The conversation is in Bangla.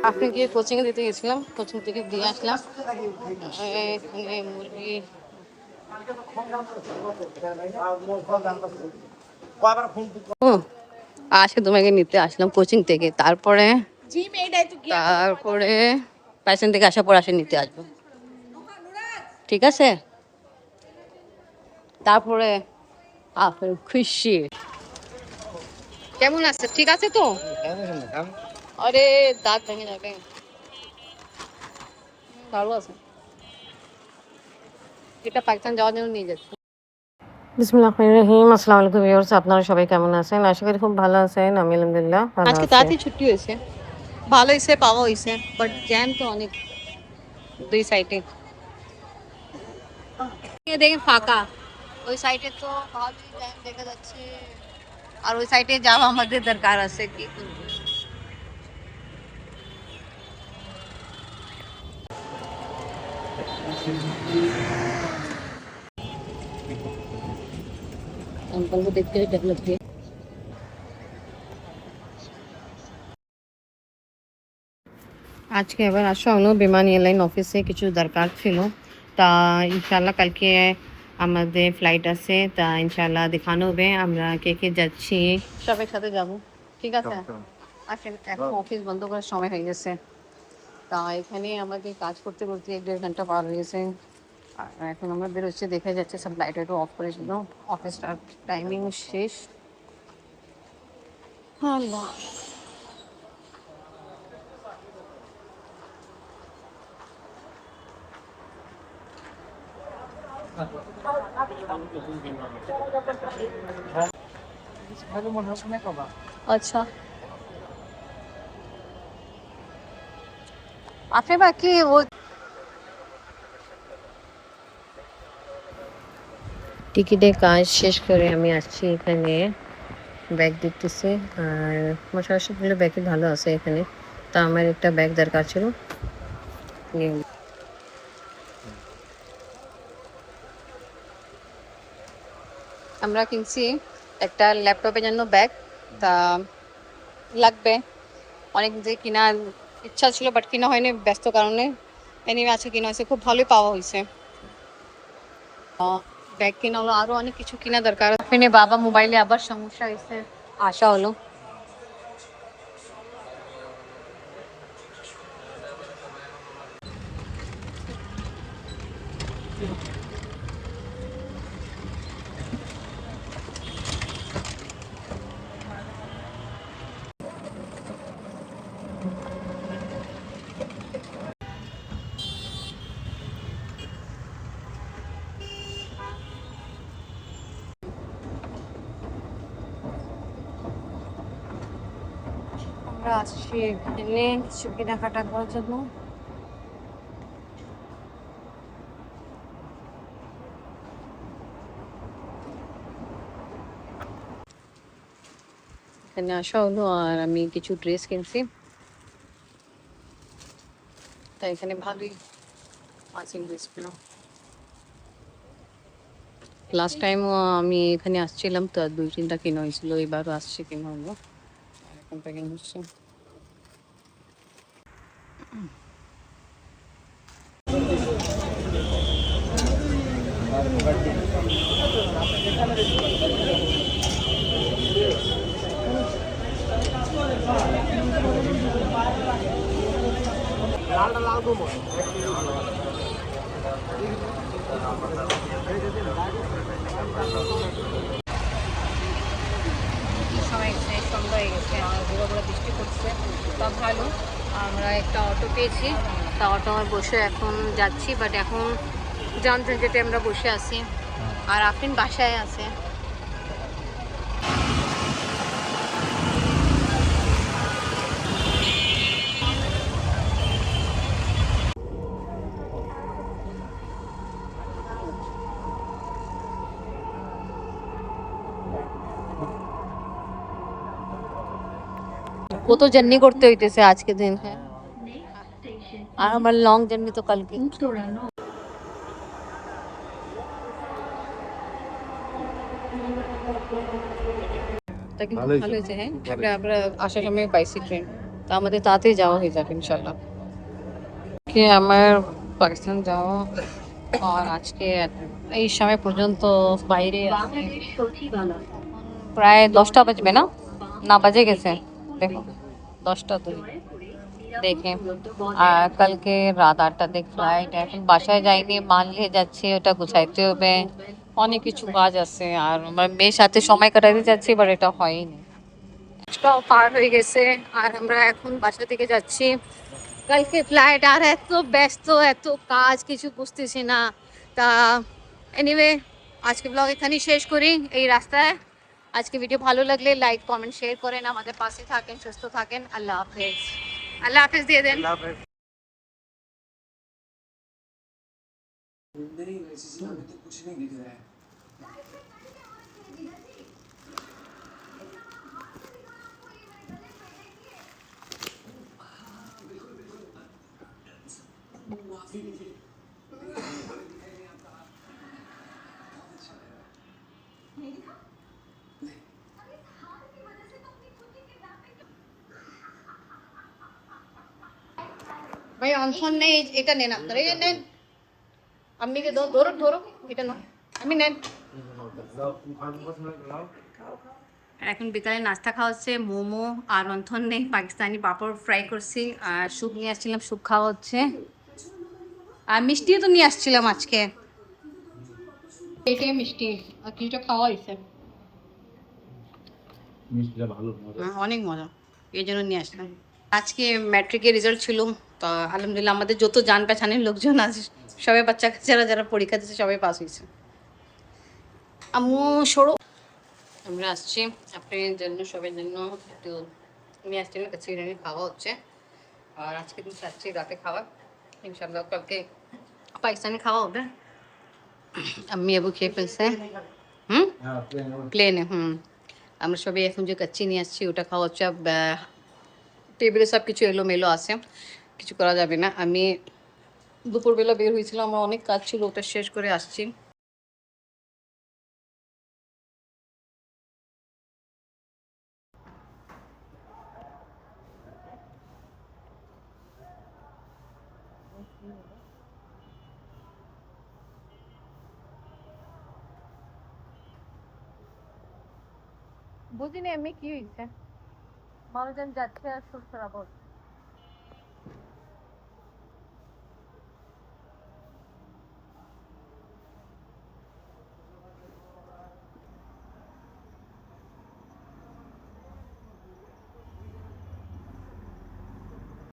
আপনি গিয়ে কোচিংয়ে দিতে গেছিলাম, কোচিং থেকে দিয়ে আসলাম। এখানে মুরগি আজকে তোমাকে নিতে আসলাম কোচিং থেকে, তারপরে তারপরে প্যাশন থেকে আসার পর আসে নিতে আসবো, ঠিক আছে? তারপরে আপনার খুশি কেমন আছে? ঠিক আছে তো? আরে দাঁত ভেঙে যাবে। ভালো আছে, এটা পাকিস্তান যাওয়ার জন্য নিয়ে যাচ্ছে। বিসমিল্লাহির রহিম। আসসালামু আলাইকুম ভিউয়ার্স, আপনারা সবাই কেমন আছেন? আশা করি খুব ভালো আছেন। আমি আলহামদুলিল্লাহ ভালো আছি। আজকে তাড়াতাড়ি ছুটি হয়েছে, ভালো হয়েছে, পাওয়া হয়েছে, বাট জ্যাম তো অনেক দুই সাইডে। দেখেন ফাঁকা, ওই সাইডে তো ভালোই জ্যাম দেখা যাচ্ছে, আর ওই সাইডে যাওয়া আমাদের দরকার আছে, কি করবো? को देखते हुए डेवलप किए। আজকে আবার আসা হলো বিমান এয়ারলাইন অফিসে, কিছু দরকার ছিল। তা ইনশাল্লাহ কালকে আমাদের ফ্লাইট আছে, তা ইনশাল্লাহ দেখানো হবে আমরা কে কে যাচ্ছি, সবাই সাথে যাব, ঠিক আছে? আসেন, এখন অফিস বন্ধ করার সময় হয়ে গেছে, তা এখানে আমাকে কাজ করতে করতে 1-1.5 ঘন্টা পার হয়ে গেছে। আর এখন আমরা বেরোচ্ছি, দেখা যাচ্ছে সব লাইট একটু অফ করেছিল, অফিসটার টাইমিং শেষ। আল্লাহ, আচ্ছা আপনি বাকি ও টিকিটের কাজ শেষ করে আমি আসছি এখানে, ব্যাগ দেখতেছি। আর মশার সাথে ব্যাগই ভালো আছে এখানে, তা আমার একটা ব্যাগ দরকার ছিল। আমরা কিনছি একটা ল্যাপটপের জন্য ব্যাগ, তা লাগবে অনেক, যে কেনার ইচ্ছা ছিল বাট কিনা হয়নি ব্যস্ত কারণে। এনিওয়ে আছে, কিনা হয়েছে, খুব ভালোই পাওয়া হয়েছে। ব্যাগ কিনা হলো, আরো অনেক কিছু কিনা দরকার। ফোনে বাবা মোবাইলে আবার সমস্যা হয়েছে, আসা হলো। আমরা আসছি এখানে কিছু কেনাকাটা করার জন্য। এখানে আসা হলো আর আমি কিছু ড্রেস কিনছি, তাই এখানে ভালোই আছে ড্রেসগুলো। লাস্ট টাইম আমি এখানে আসছিলাম, তো 2-3টা কেনা হয়েছিল, এবারও আসছে কেনা হলো, এখন প্যাকিং হচ্ছে। সময় সন্ধ্যা হয়ে গেছে, আমার ঘুরে ঘুরে বৃষ্টি পড়ছে, তা ভালো আমরা একটা অটো পেয়েছি, তা অটো আমার বসে এখন যাচ্ছি। বাট এখন জানতেন যেটা আমরা বসে আছি, আর আফরিন বাসায় আছে। কত জার্নি করতে হইতেছে আজকে দিন, হ্যাঁ, আর আমার লং জার্নি তো কালকে। তা কিন্তু ভালো হয়েছে, হ্যাঁ, আমরা আসার সময় পাইছি ট্রেন, তা আমাদের তাড়াতাড়ি যাওয়া হয়ে যাবে ইনশাল্লাহ। কি আমার পাকিস্তান যাওয়া আর আজকে এই সময় পর্যন্ত বাইরে আছি। প্রায় 10টা বাজবে না, না বাজে গেছে, দেখো 10টা 2 দেখে। আর কালকে রাত 8টাতে ফ্লাইট, এখন বাসায় যাইনি, মানলে যাচ্ছি, ওটা গুছাইতে হবে, অনেক কিছু কাজ আছে। আর আমার মেয়ের সাথে সময় কাটাতে যাচ্ছি, এবার এটা হয়নি। পার হয়ে গেছে আর আমরা এখন বাসা থেকে যাচ্ছি। কালকে ফ্লাইট, আর এত ব্যস্ত, এত কাজ, কিছু বুঝতেছি না। তা এনিওয়ে, আজকে ব্লগ এখানেই শেষ করি এই রাস্তায়। আজকে ভিডিও ভালো লাগলে লাইক কমেন্ট শেয়ার করেন, আমাদের পাশে থাকেন, সুস্থ থাকেন। আল্লাহ হাফেজ। আল্লাহ হাফেজ দিয়ে দেন। ভাই অনশন নেই, এটা নেন আপনারা, এই নেন, আম্মিকে দাও, ধরো ধরো, এটা নাও, আমি নেন। এখন বিকালে নাস্তা খাওয়া হচ্ছে, মোমো আর রন্ধন নেই, পাকিস্তানি পাপড় ফ্রাই করছি, আর স্যুপ নিয়ে আসছিলাম, স্যুপ খাওয়া হচ্ছে। আর মিষ্টিও তো নিয়ে আসছিলাম আজকে, এটাই মিষ্টি আর কিছুটা খাওয়া হয়েছে। অনেক মজা, এই জন্য নিয়ে আসলাম। আজকে ম্যাট্রিকের রেজাল্ট ছিল, তো আলহামদুলিল্লাহ আমাদের যত জান পেছানের লোকজন আছে সবাই, বাচ্চা কাচ্চারা যারা পরীক্ষা দিচ্ছে সবাই পাস হয়েছে। আম্মু সরো, আমরা আসছি আপনার জন্য, সবার জন্য একটু নিয়ে আসছি, কাছে খাওয়া হচ্ছে। আর আজকে দিন চাচ্ছি রাতে খাওয়া, ইনশাল্লাহ কালকে পাকিস্তানি খাওয়া হবে। আম্মি আবু খেয়ে ফেলছে, হুম, প্লেনে, হুম। আমরা সবাই এখন যে কাচ্চি নিয়ে আসছি ওটা খাওয়া হচ্ছে। টেবিলে সব কিছু এলোমেলো আছে, কিছু করা যাবে না। আমি দুপুরবেলা বের হয়েছিলাম, আমার অনেক কাজ ছিল, ওটা শেষ করে আসছি। বুঝিনি আমি কি হয়েছে, মানুষজন যাচ্ছে আর সুর খারাপ হচ্ছে।